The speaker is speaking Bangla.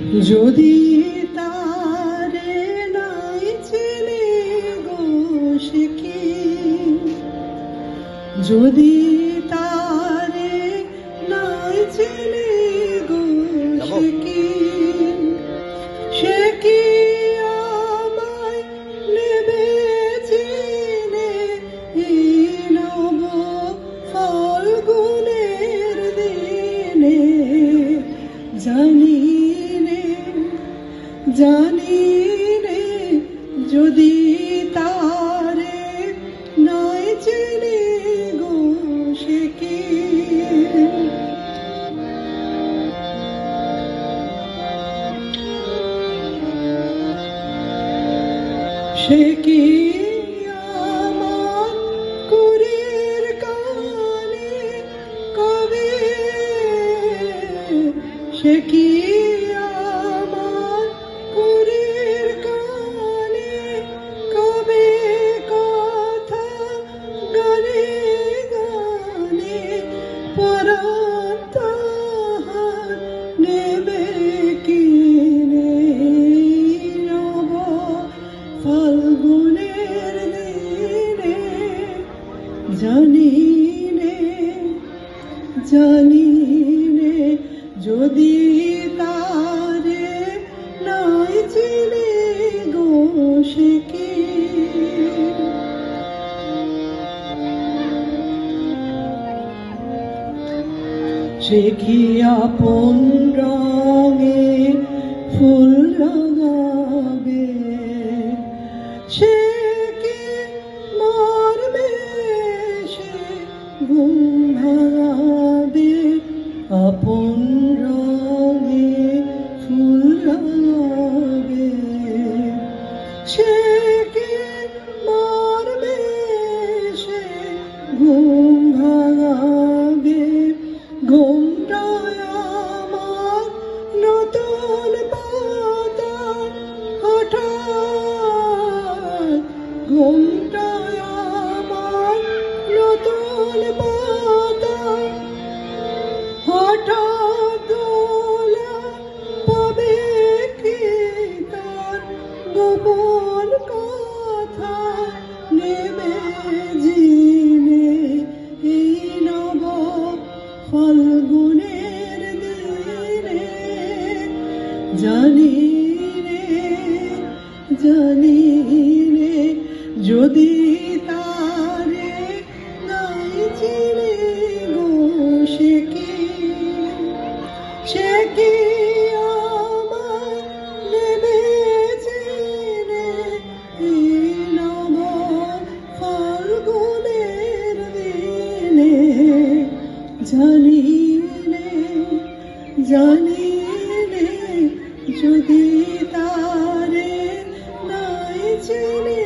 যদি তারে নাই চেনে গো সে কি, যদি তারে নাই চেনে গো সে কি, সে কি আমায় নেবে চিনে এই নব ফাল্গুনের দিনে। জানি জানি রে যদি তারে নাই চেনে গো সে কি, সে কি আমার কুড়ির কানে কবে, সে কি ফাল্গুনের দিনে। জানি নে যদি তারে নাই চিনে গো সে কি, সে কি আপন রঙে ফুল রাঙাবে, সে কি মরবে সে ঘুম ভাঙাবে, আপন রঙে ফুল রাঙাবে, সে কি মরবে সে ঘুম ভাঙাবে। ঘুমটায় আমার নতুন পাতা হঠাৎ, ঘুমটায় আমার নতুন পাতা হঠাৎ দোলা পাবে কি তার গোপন কথা নেবে জিনে এই নব ফাল্গুনের দিনে। জানি রে যদি তারে নাই চিনে গো সে কি, সে কি আমায় নেবে চিনে এই নব ফাল্গুনের দিনে। জানি রে যদি তারে নাই চিনে